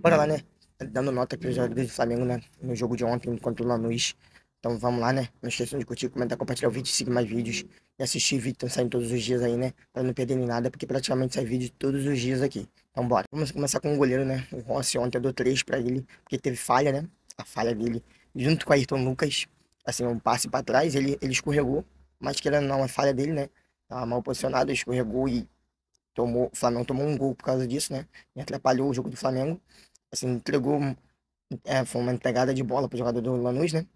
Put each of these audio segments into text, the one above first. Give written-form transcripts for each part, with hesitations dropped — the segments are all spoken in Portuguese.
Bora lá, né? Dando nota para os jogadores do Flamengo, né? No jogo de ontem contra o Lanús. Então vamos lá, né? Não esqueçam de curtir, comentar, compartilhar o vídeo, seguir mais vídeos e assistir vídeo que estão saindo todos os dias aí, né? Pra não perder nem nada, porque praticamente sai vídeo todos os dias aqui. Então bora. Vamos começar com o goleiro, né? O Rossi ontem eu dou 3 pra ele, porque teve falha, né? A falha dele, junto com o Ayrton Lucas. Assim, um passe pra trás, ele escorregou, mas querendo ou não, é falha dele, né? Tava mal posicionado, escorregou e o Flamengo tomou um gol por causa disso, né? E atrapalhou o jogo do Flamengo. Assim, entregou, foi uma entregada de bola pro jogador do Lanús, né?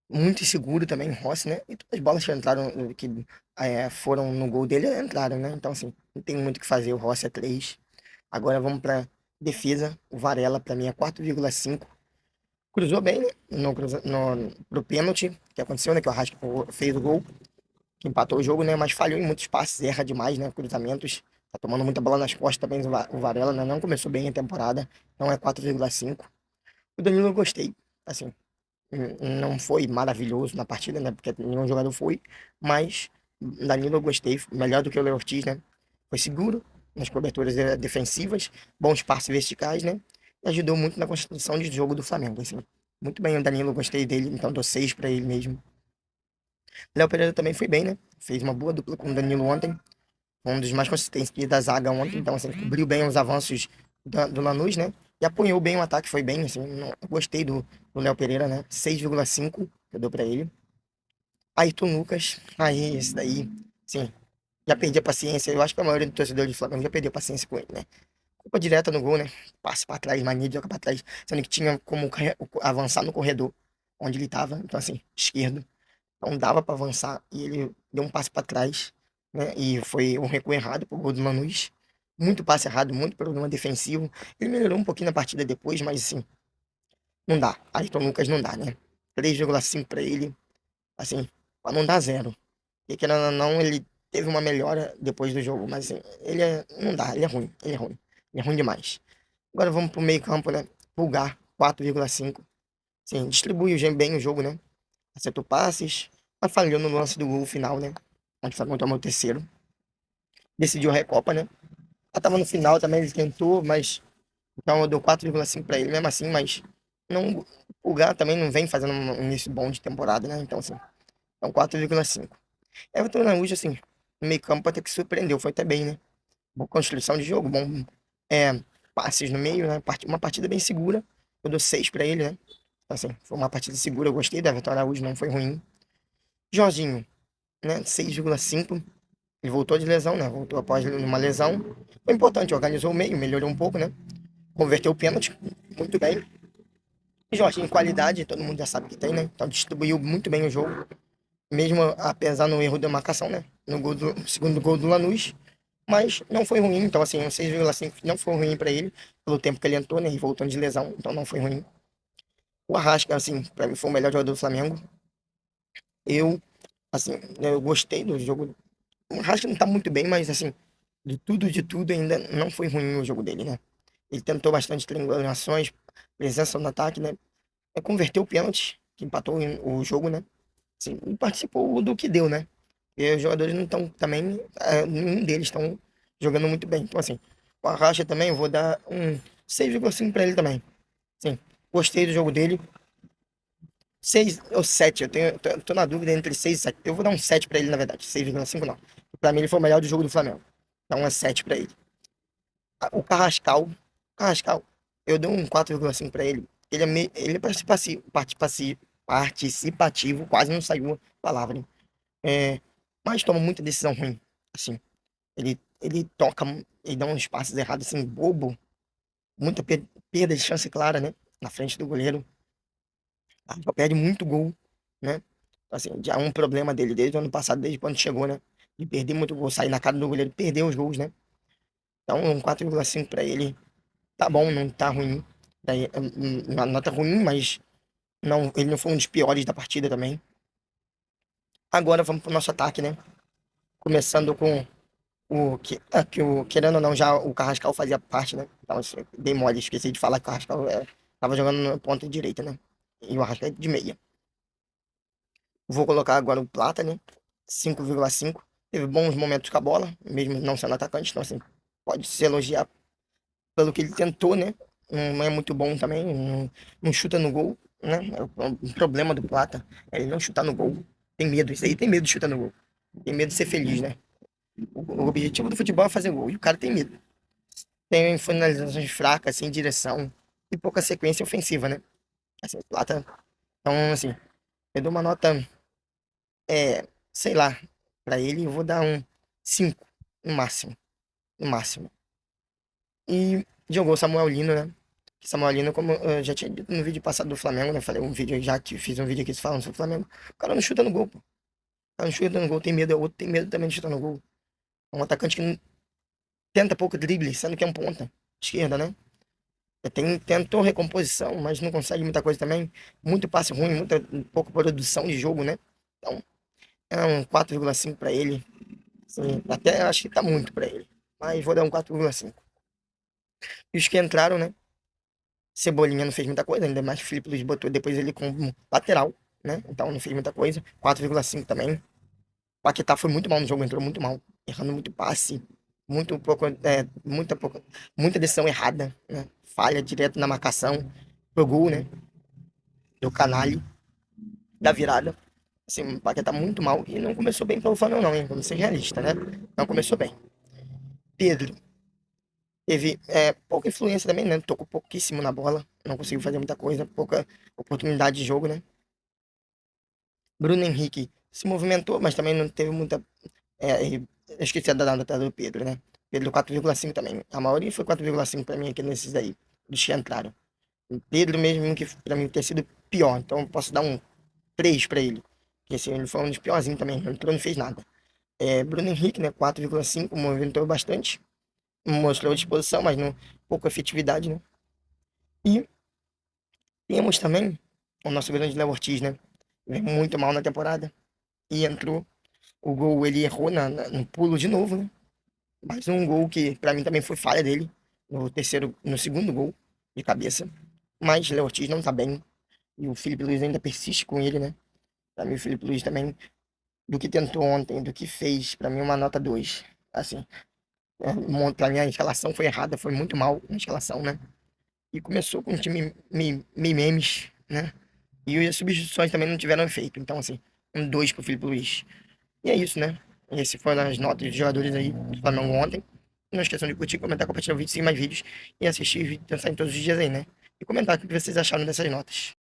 Muito inseguro também, Rossi, né? E todas as bolas que entraram, foram no gol dele, entraram, né? Então, assim, não tem muito o que fazer. O Rossi é 3. Agora vamos pra defesa. O Varela, pra mim, é 4,5. Cruzou bem, né? Pro pênalti que aconteceu, né? Que o Arrasca fez o gol, que empatou o jogo, né? Mas falhou em muitos passes, erra demais, né? Cruzamentos. Tá tomando muita bola nas costas também o Varela, né? Não começou bem a temporada. Então é 4,5. O Danilo eu gostei. Assim, não foi maravilhoso na partida, né? Porque nenhum jogador foi. Mas Danilo eu gostei. Melhor do que o Léo Ortiz, né? Foi seguro nas coberturas defensivas. Bons passes verticais, né? E ajudou muito na construção de jogo do Flamengo, assim. Muito bem o Danilo, eu gostei dele. Então dou 6 pra ele mesmo. Léo Pereira também foi bem, né? Fez uma boa dupla com o Danilo ontem. Foi um dos mais consistentes da zaga ontem. Então, assim, cobriu bem os avanços do Lanús, né? E apoiou bem o ataque, foi bem, assim. Eu gostei do Léo Pereira, né? 6,5 que eu dou pra ele. Ayrton Lucas, aí, esse daí, sim, já perdi a paciência. Eu acho que a maioria do torcedor de Flamengo já perdeu a paciência com ele, né? Culpa direta no gol, né? Passe pra trás, mania de jogar pra trás. Sendo que tinha como avançar no corredor onde ele tava. Então, assim, esquerdo. Não dava pra avançar e ele deu um passe pra trás, né? E foi um recuo errado pro gol do Lanús. Muito passe errado, muito problema defensivo. Ele melhorou um pouquinho na partida depois, mas assim, não dá. Ayrton Lucas não dá, né? 3,5 pra ele, assim, pra não dar zero. E querendo ou não, ele teve uma melhora depois do jogo, mas assim, não dá, ele é ruim, ele é ruim. Ele é ruim demais. Agora vamos pro meio campo, né? Pulgar, 4,5. Sim, distribui bem o jogo, né? Acertou passes, mas falhou no lance do gol final, né? Onde o Flamengo tomou o terceiro. Decidiu a Recopa, né? Ela tava no final também, ele tentou, mas. Então eu dou 4,5 pra ele, mesmo assim, mas. Não, o Gá também não vem fazendo um início bom de temporada, né? Então, assim, então 4,5. Everton Araújo, assim, no meio campo até que surpreendeu, foi até bem, né? Boa construção de jogo, bom passes no meio, né? Uma partida bem segura. Eu dou 6 pra ele, né? Então, assim, foi uma partida segura, eu gostei do Everton Araújo, não foi ruim. Jorginho, né? 6,5. Ele voltou de lesão, né? Voltou após uma lesão. Foi importante, organizou o meio, melhorou um pouco, né? Converteu o pênalti, muito bem. E Jorginho, em qualidade, todo mundo já sabe que tem, né? Então distribuiu muito bem o jogo, mesmo apesar no erro da marcação, né? No segundo gol do Lanús. Mas não foi ruim, então assim, um 6,5 não foi ruim pra ele, pelo tempo que ele entrou, né? E voltando de lesão, então não foi ruim. O Arrasca, assim, pra mim foi o melhor jogador do Flamengo. Eu, assim, eu gostei do jogo. O Arrasca não tá muito bem, mas assim, de tudo, ainda não foi ruim o jogo dele, né? Ele tentou bastante triangulações, presença no ataque, né? Converteu o pênalti, que empatou o jogo, né? Assim, e participou do que deu, né? E os jogadores não estão também, nenhum deles estão jogando muito bem. Então, assim, o Arracha também, eu vou dar um 6,5 pra ele também. Sim, gostei do jogo dele. 6 ou 7, tô na dúvida entre 6 e 7. Eu vou dar um 7 pra ele, na verdade. 6,5 não. Pra mim, ele foi o melhor do jogo do Flamengo. Então, é 7 pra ele. O Carrascal, eu dou um 4,5 pra ele. Ele é participativo, quase não saiu a palavra, hein? Mas toma muita decisão ruim. Assim, ele toca, ele dá uns passes errados, assim, bobo. Muita perda de chance clara, né? Na frente do goleiro. Perde muito gol, né? Assim, já é um problema dele desde o ano passado, desde quando chegou, né? De perder muito gol, sair na cara do goleiro, perder os gols, né? Então, um 4,5 pra ele. Tá bom, não tá ruim. Uma nota ruim, mas não, ele não foi um dos piores da partida também. Agora vamos pro nosso ataque, né? Começando com querendo ou não, já o Carrascal fazia parte, né? Então, assim, dei mole, esqueci de falar que o Carrascal tava jogando na ponta direita, né? E o Arrascaeta de meia. Vou colocar agora o Plata, né? 5,5. Teve bons momentos com a bola, mesmo não sendo atacante, então, assim, pode se elogiar pelo que ele tentou, né? não é muito bom também, não chuta no gol, né? O problema do Plata é ele não chutar no gol. Tem medo, isso aí tem medo de chutar no gol. Tem medo de ser feliz, né? O objetivo do futebol é fazer gol, e o cara tem medo. Tem finalizações fracas, sem direção, e pouca sequência ofensiva, né? Assim, o Plata, então, assim, eu dou uma nota, sei lá, pra ele eu vou dar um 5 no máximo, no máximo. E jogou o Samuel Lino, né? Samuel Lino, como eu já tinha dito no vídeo passado do Flamengo, né? Falei um vídeo já que fiz um vídeo aqui falando sobre o Flamengo. O cara não chuta no gol, pô. O cara não chuta no gol, tem medo, é outro tem medo também de chutar no gol. É um atacante que tenta pouco drible, sendo que é um ponta esquerda, né? Tentou recomposição, mas não consegue muita coisa também. Muito passe ruim, pouca produção de jogo, né? Então, é um 4,5 pra ele. Assim, até acho que tá muito pra ele. Mas vou dar um 4,5. E os que entraram, né? Cebolinha não fez muita coisa, ainda mais que o Felipe Luiz botou depois ele como lateral, né? Então não fez muita coisa. 4,5 também. Paquetá foi muito mal no jogo, entrou muito mal, errando muito passe, muito pouco, muita decisão errada, né? Falha direto na marcação, pro gol, né? Do canalha, da virada. Assim, o Paquetá muito mal e não começou bem pelo Flamengo não, hein? Vamos ser realistas, né? Não começou bem. Pedro teve pouca influência também, né? Tocou pouquíssimo na bola, não conseguiu fazer muita coisa, pouca oportunidade de jogo, né? Bruno Henrique se movimentou, mas também não teve muita. Eu esqueci da nota do Pedro, né? Pedro 4,5 também. A maioria foi 4,5 pra mim aqui nesses aí, dos que entraram. O Pedro mesmo que pra mim ter sido pior, então eu posso dar um 3 pra ele. Porque assim, ele foi um dos piorzinhos também, não entrou, não fez nada. Bruno Henrique, né? 4,5, movimentou bastante. Mostrou disposição, mas não, pouca efetividade, né? E temos também o nosso grande Léo Ortiz, né? Veio muito mal na temporada e entrou. O gol ele errou no pulo de novo, né? Mais um gol que pra mim também foi falha dele. No segundo gol de cabeça. Mas Léo Ortiz não tá bem. E o Felipe Luiz ainda persiste com ele, né? Pra mim o Felipe Luiz também, do que tentou ontem, do que fez, pra mim uma nota 2. Assim, pra mim a escalação foi errada, foi muito mal na escalação, né? E começou com um time memes, né? E as substituições também não tiveram efeito. Então, assim, um 2 pro Felipe Luiz. E é isso, né? Esse foram as notas dos jogadores aí do Flamengo ontem. Não esqueçam de curtir, comentar, compartilhar o vídeo, seguir mais vídeos e assistir vídeo pensar em todos os dias aí, né? E comentar o que vocês acharam dessas notas.